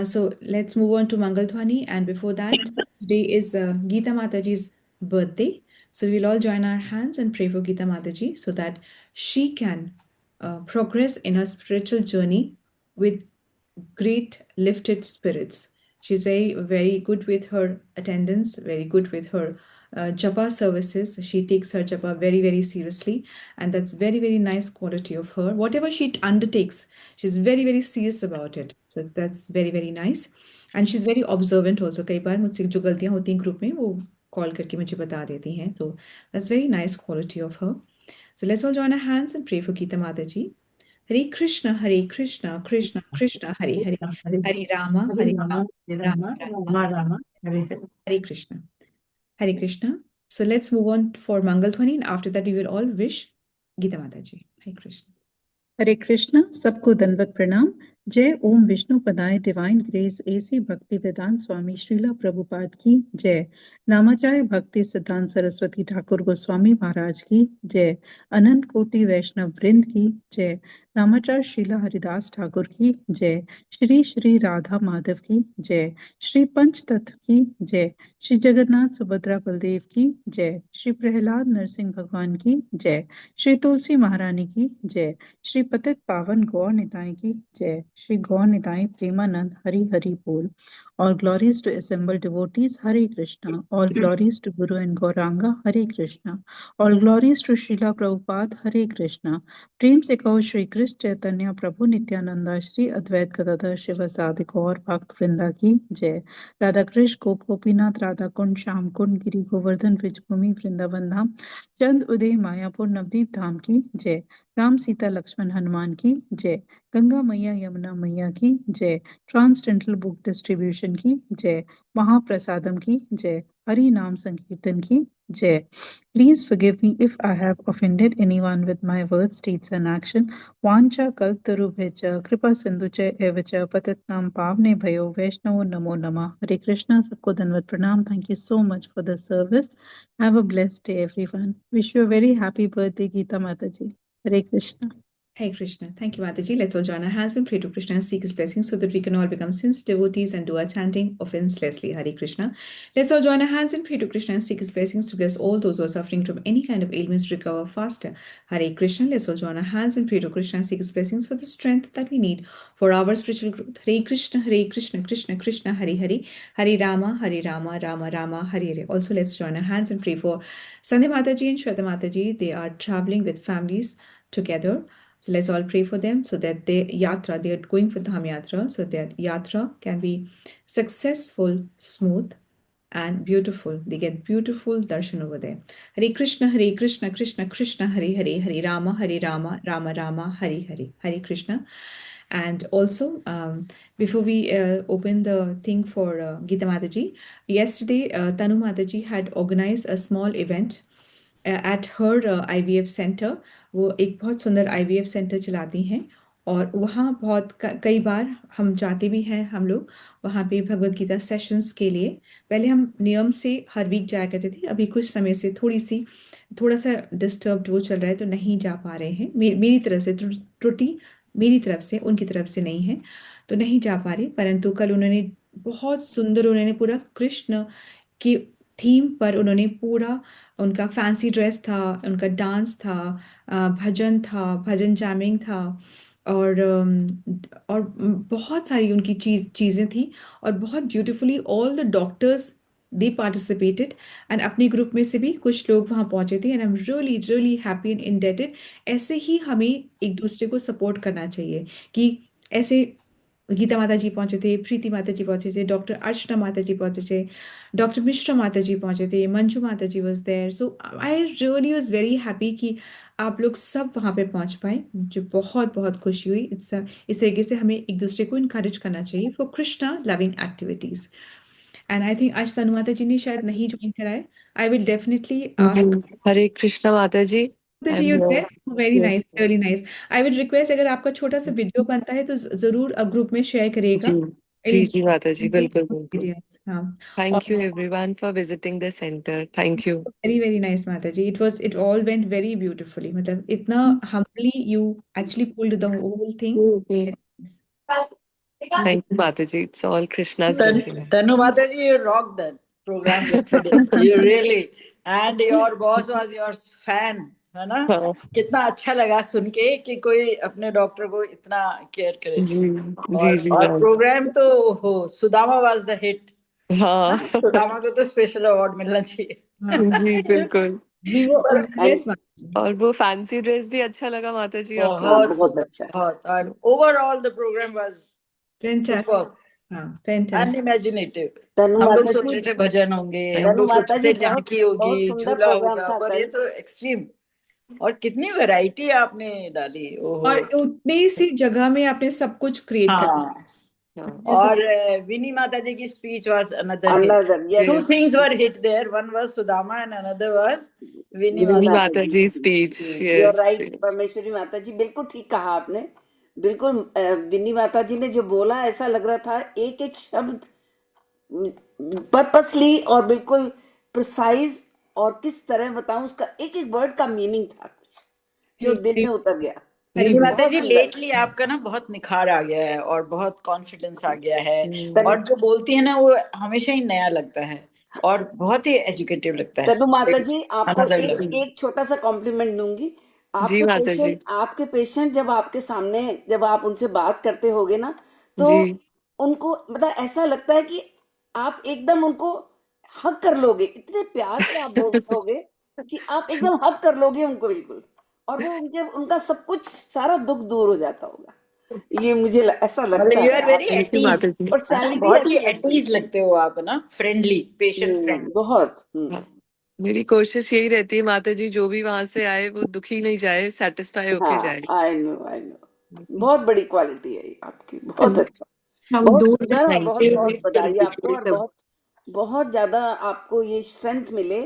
So let's move on to Mangal Dhwani, and before that, today is Geeta Mataji's birthday. So we'll all join our hands and pray for Geeta Mataji so that she can progress in her spiritual journey with great lifted spirits. She's very, very good with her attendance, very good with her japa services. She takes her japa very, very seriously, and that's very, very nice quality of her. Whatever she undertakes, she's very, very serious about it. So that's very, very nice. And she's very observant also. कई बार मुझसे जो गलतियां होती हैं group में वो call करके मुझे बता देती हैं, तो that's very nice quality of her. So let's all join our hands and pray for Geeta Mataji. Hare Krishna, Krishna Krishna, Hare Hare, Hare Rama, Hare Rama Hare Rama Rama Rama Rama Hare Hare. Hare Krishna, Hare Krishna. So let's move on for Mangal Dhwani, and after that we will all wish Geeta Mataji. Hare Krishna. हरे कृष्णा। सबको दंडवत प्रणाम। जय ओम Vishnu पदाय divine grace AC भक्ति वेदांत स्वामी श्रीला प्रभुपाद की जय। नामाचार्य भक्ति सिद्धांत सरस्वती ठाकुर गोस्वामी महाराज की जय। अनंत कोटि वैष्णव वृंद की जय। नामाचार्य श्रीला हरिदास ठाकुर की जय। श्री श्री राधा माधव की जय। श्री पंच तत्व की जय। श्री जगन्नाथ सुभद्रा बलदेव की जय। श्री प्रहलाद नरसिंह भगवान की जय। श्री तुलसी महारानी की जय। श्री पतित पावन गौर निताई की जय। श्री गौर निताई प्रेमानंद हरि हरि बोल। All glories to assembled devotees, Hare Krishna. All glories to Guru and Gauranga, Hare Krishna. All glories to Srila Prabhupada, Hare Krishna. प्रेम से कहो श्री कृष्ण चैतन्य प्रभु नित्यानंदा श्री अद्वैत गदाधर शिवसादि गौर भक्त वृंदा की जय। राधा कृष्ण गोप गोपीनाथ राधा कुंड श्याम कुंड गिरी गोवर्धन ब्रजभूमि वृंदावन धाम चंद उदय मायापुर नवदीप धाम की जय। राम सीता लक्ष्मण हनुमान की जय। गंगा मैया यमुना मैया की जय। ट्रांसडेंटल बुक डिस्ट्रीब्यूशन की जय। महाप्रसादम की जय। हरि नाम संकीर्तन की जय। Please forgive me if I have offended anyone with my words, deeds and action. Vancha kaltarubhyacha kripa sindhucha evacha patitnam pavne bhayo vaishnavo namo namah. Hare Krishna, sabko dhanvat pranam. Thank you so much for the service. Have a blessed day, everyone. Wish you a very happy birthday, Geeta Mataji. Hare Krishna. Hare Krishna. Thank you, Mataji. Let's all join our hands and pray to Krishna and seek his blessings so that we can all become sincere devotees and do our chanting offenselessly. Hare Krishna. Let's all join our hands and pray to Krishna and seek his blessings to bless all those who are suffering from any kind of ailments to recover faster. Hare Krishna. Let's all join our hands and pray to Krishna and seek his blessings for the strength that we need for our spiritual growth. Hare Krishna, Krishna Krishna, Hare Hare, Hare Rama, Rama Rama, Hare Hare. Also, let's join our hands and pray for Sandhya Mataji and Shweta Mataji. They are traveling with families together. So let's all pray for them so that they are going for Dham Yatra, so that Yatra can be successful, smooth, and beautiful. They get beautiful darshan over there. Hare Krishna, Krishna Krishna, Hare Hare, Hare Rama, Rama Rama, Hare Hare. Hare Krishna. And also, before we open the thing for Geeta Mataji, yesterday Tanu Mataji had organized a small event at her IVF center. वो एक बहुत सुंदर IVF centre चलाती हैं और वहाँ बहुत कई बार हम जाते भी हैं। हम लोग वहाँ पे भगवत गीता सेशंस के लिए पहले हम नियम से हर वीक जाया करते थे। अभी कुछ समय से थोड़ा सा डिस्टर्ब्ड वो चल रहा है, तो नहीं जा पा रहे हैं। मेरी तरफ से त्रुटि, मेरी तरफ से, उनकी तरफ से नहीं है, तो नहीं जा पा रहे। परंतु कल उन्होंने बहुत सुंदर, उन्होंने पूरा कृष्ण की थीम पर उन्होंने पूरा, उनका फैंसी ड्रेस था, उनका डांस था, भजन था, भजन जैमिंग था और बहुत सारी उनकी चीज़ें थी और बहुत beautifully all the doctors they participated and अपने ग्रुप में से भी कुछ लोग वहाँ पहुँचे थे and I am really really happy and indebted. ऐसे ही हमें एक दूसरे को सपोर्ट करना चाहिए कि ऐसे गीता माता जी पहुंचे थे, प्रीति माता जी पहुंचे थे, डॉक्टर अर्चना माता जी पहुंचे थे, डॉक्टर मिश्रा माता जी पहुंचे थे, Manju Mata ji was there. So I really was very happy कि आप लोग सब वहां पे पहुंच पाए, जो बहुत बहुत खुशी हुई। इस तरीके से हमें एक दूसरे को इनकरेज करना चाहिए for Krishna loving activities. And I think आज तनु माता जी ने शायद नहीं ज्वाइन कराए। आई विल डेफिनेटली आस्क हरे कृष्णा माता जी। माता जी। And, very nice, yes, very nice. I will request, अगर आपका छोटा सा वीडियो बनता है तो जरूर ग्रुप में शेयर करिएगा। जी जी माता जी, बिल्कुल बिल्कुल। वीडियोस, हाँ। Thank you everyone for visiting the center. Thank you. Very very nice Mata ji, it all went very beautifully, मतलब इतना humbly you actually pulled the whole thing. Okay. Thank you माता जी. It's all Krishna's blessing. Tanu Mataji, you rocked that program yesterday. You really. And your boss was your fan, है ना? हाँ कितना अच्छा लगा सुन के कि कोई अपने डॉक्टर को इतना केयर करे। जी जी और मैम। प्रोग्राम तो हो, सुदामा वाज द हिट। हाँ सुदामा को तो स्पेशल अवार्ड मिलना चाहिए। जी बिल्कुल। यस माता जी। और वो फैंसी ड्रेस भी अच्छा लगा माता जी आपका। बहुत अच्छा, बहुत। और overall the program was fantastic, super, हाँ फैंटास्टिक। अनइमेजिनेटिव। तनु हम लोग माता सोच जी, रहे थे भजन होंगे, हम तनु लोग सोच माता रहे जी थे झांकी बहुत होगी, सुंदर झूला प्रोग्राम होगा, था पर कल। ये तो एक्सट्रीम। और कितनी वैरायटी आपने डाली, ओहो। और उतनी सी जगह में आपने सब कुछ क्रिएट कर हाँ। दिया। और विनी माता जी की speech was another hit. Another, Two yes, things were hit there. One was Sudama and another was Vinny Vinny Vinny Mata. Mata Mata जी। जी speech. You're yes right, Parmeshwari Mata ji, बिल्कुल ठीक कहा आपने। बिल्कुल विनी माता जी ने जो बोला, ऐसा लग रहा था एक एक शब्द पर्पसली और बिल्कुल प्रिसाइज, और किस तरह बताऊं, उसका एक एक वर्ड का मीनिंग था कुछ जो दिल में उतर गया। विनी माता बहुत जी, सुंदर। लेटली आपका ना बहुत निखार आ गया है और बहुत कॉन्फिडेंस आ गया है। तनु और जो बोलती है ना वो हमेशा ही नया लगता है और बहुत ही एजुकेटिव लगता है। तनु माता जी, आपको Another एक level. एक छोटा सा कॉम्प्लीमेंट दूंगी। जी माता जी। आपके पेशेंट जब आपके सामने, जब आप उनसे बात करते होगे ना, तो जी उनको मतलब ऐसा लगता है कि आप एकदम उनको हक कर लोगे, इतने प्यार से आप बोलोगे कि आप एकदम हक कर लोगे उनको बिल्कुल, और वो उनका सब कुछ सारा दुख दूर हो जाता होगा। ये मुझे ऐसा लगता यू है। आर वेरी आप थैंक यू माता एटीज, जी। पर्सनालिटी बहुत ही ऐसी लगती एटीज है। लगते हो आप, है ना? Friendly, patient friend. बहुत। हाँ, मेरी कोशिश यही रहती है माता जी, जो भी वहां से आए वो दुखी नहीं जाए, सेटिस्फाई होके हाँ, जाए। आई नो, बहुत बड़ी क्वालिटी है ये आपकी, बहुत अच्छा, हम बहुत दो सुंदर, और बहुत बहुत मिनट बधाई आपको, और बहुत बहुत ज्यादा आपको ये स्ट्रेंथ मिले,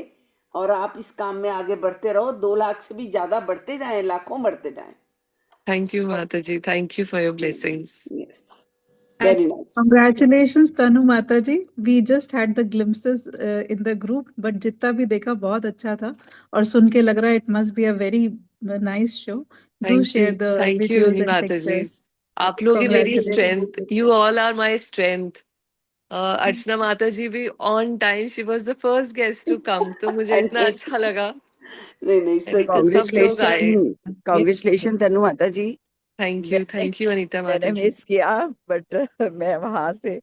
और आप इस काम में आगे बढ़ते रहो, 2 लाख से भी ज्यादा बढ़ते जाएं, लाखों बढ़ते जाएं। Thank you Mata ji, thank you for your blessings. Yes, very nice. Congratulations, Tanu Mataji. We just had the glimpses in the group, but जितना भी देखा बहुत अच्छा था, और सुन के लग रहा है it must be a very nice show. Do share the thank you videos and माता जी। pictures. आप लोग ही मेरी Congratulations. Strength, you all are my strength. Archana Mata ji भी on time, she was the first guest to come, तो मुझे इतना अच्छा लगा। नहीं, अनीता, सब लोग आए। कॉन्ग्रेचुलेशन तनु माता जी। थैंक यू अनीता माता मैंने जी। मिस किया, बट मैं वहां से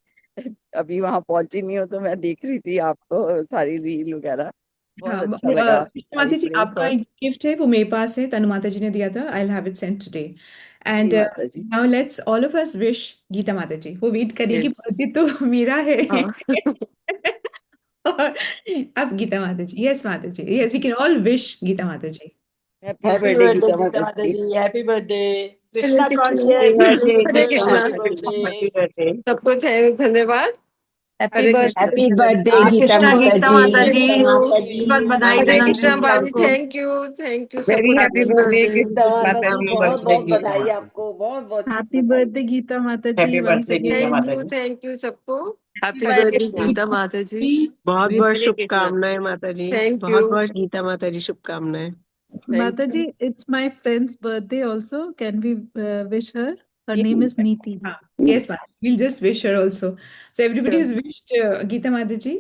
अभी वहां पहुंची नहीं हूँ, तो मैं देख रही थी आपको सारी रील वगैरह, बहुत हाँ, अच्छा लगा। माता जी, आपका एक गिफ्ट है, वो मेरे पास है, तनु माता जी ने दिया था। I will have it sent today. And Mata ji. Now let's all of us wish Geeta Mata ji. वो वेट करेगी, Yes. बर्थडे तो मेरा है। हाँ। और अब Gita Mata ji, yes Mata ji, yes, we can all wish Geeta Mata ji. Happy happy birthday birthday Geeta Geeta Mata Mata ji. Ji, happy birthday. Krishna Hare conscious, Hare Krishna. Happy birthday. सबको धन्यवाद। हैप्पी बर्थडे आप गीता कृष्णा माता गीता जी। माता जी, बहुत बधाई हरे देना कृष्णा चाहूंगी भाभी, आपको। थैंक यू वेरी सबको। Happy happy birthday birthday. Geeta Mata Mata जी, जी। बहुत बहुत बधाई आपको, बहुत बहुत Happy बधाई। birthday, Geeta Mataji, once again. Thank you सबको। Happy birthday birthday Krishna. Geeta Mata ji. बहुत बहुत हरे कृष्णा। शुभकामनाएं माता जी। थैंक बहुत यू। बहुत गीता माता जी शुभकामनाएं। Thank you. Mataji, it's my friend's birthday also. Can we wish her? Her name is Neeti. Yes, ma'am. We'll just wish her also. So everybody has wished Geeta Mataji,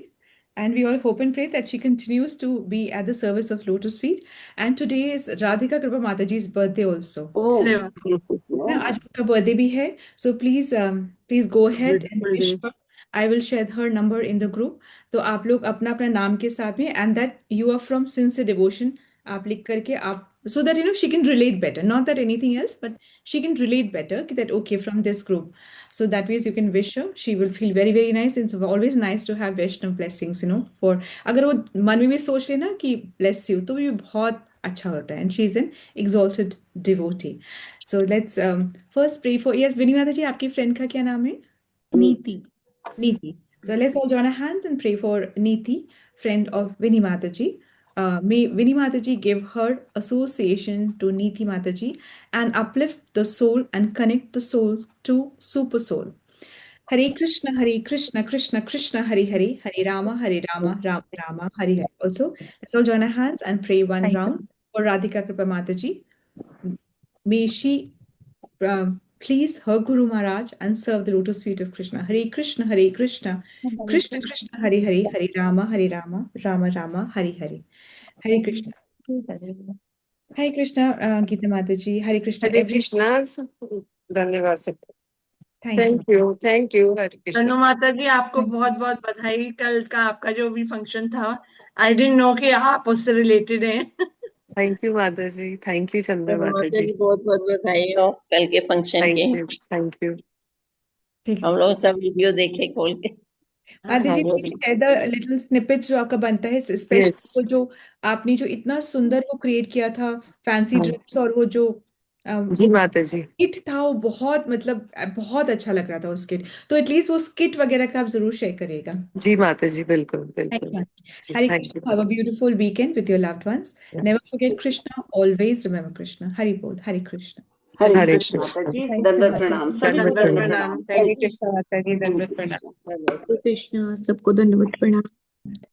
and we all hope and pray that she continues to be at the service of Lotus Feet. And today is Radhika Kripa Mataji's birthday also. ओह, ना, आज उनका birthday भी है, so please go ahead and Beautiful wish day. her. I will share her number in the group. तो आप लोग अपना अपना नाम के साथ में, and that you are from sincere devotion, आप लिख करके आप so that she can relate better, not that anything else, but she can relate better that okay, from this group. So that ways you can wish her, she will feel very very nice. It's always nice to have Vaishnav blessings, for अगर वो मन में भी सोच लेना कि bless you, तो भी बहुत अच्छा होता है. And she is an exalted devotee. So let's first pray for, yes, Vinny Mata ji, आपकी friend का क्या नाम है? नीति. Neeti. So let's all join our hands and pray for Neeti, friend of Vinny Mataji. May Vinny Mataji give her association to Neeti Mataji and uplift the soul and connect the soul to Super Soul. Hare Krishna, Krishna Krishna, Hare Hare, Hare Rama, Rama Rama, Hare Hare. Also, let's all join our hands and pray one round for Radhika Kripa Mataji. May she please her Guru Maharaj and serve the lotus feet of Krishna. Hare Krishna, Krishna Krishna, Hare Hare, Hare Rama, Rama Rama, Hare Hare. Hare Krishna. Hare Krishna, Geeta Mataji. Hare Krishna. Hare Krishna. धन्यवाद सबको. Thank you. Thank you. Hare Krishna. अनु माता जी, आपको बहुत बहुत बधाई. कल का आपका जो भी फंक्शन था, आई डिडंट नो कि आप उससे रिलेटेड हैं. Thank you माता जी. Thank you चंद्र माता माता जी. जी बहुत बहुत बधाई हो कल के फंक्शन के. Thank you. हम लोग सब वीडियो देखे खोल के. माता जी, share the little snippets जो आपका बनता है, स्पेशली वो जो आपने जो इतना सुंदर वो क्रिएट किया था, फैंसी ड्रेस, और वो जो जी माता जी स्किट था, वो बहुत मतलब बहुत अच्छा लग रहा था वो स्किट. तो एटलीस्ट वो स्किट वगैरह का आप जरूर शेयर करिएगा. जी माता जी, बिल्कुल बिल्कुल. Hare Krishna. Have a beautiful weekend with your loved ones. Never forget Krishna. Always remember Krishna. Hari bol. Hare Krishna. हरे कृष्ण माता जी, दंडवत प्रणाम. सभी को दंडवत दंडवत प्रणाम. प्रणाम. थैंक यू कृष्ण माता जी. दंडवत प्रणाम. कृष्ण सबको दंडवत प्रणाम.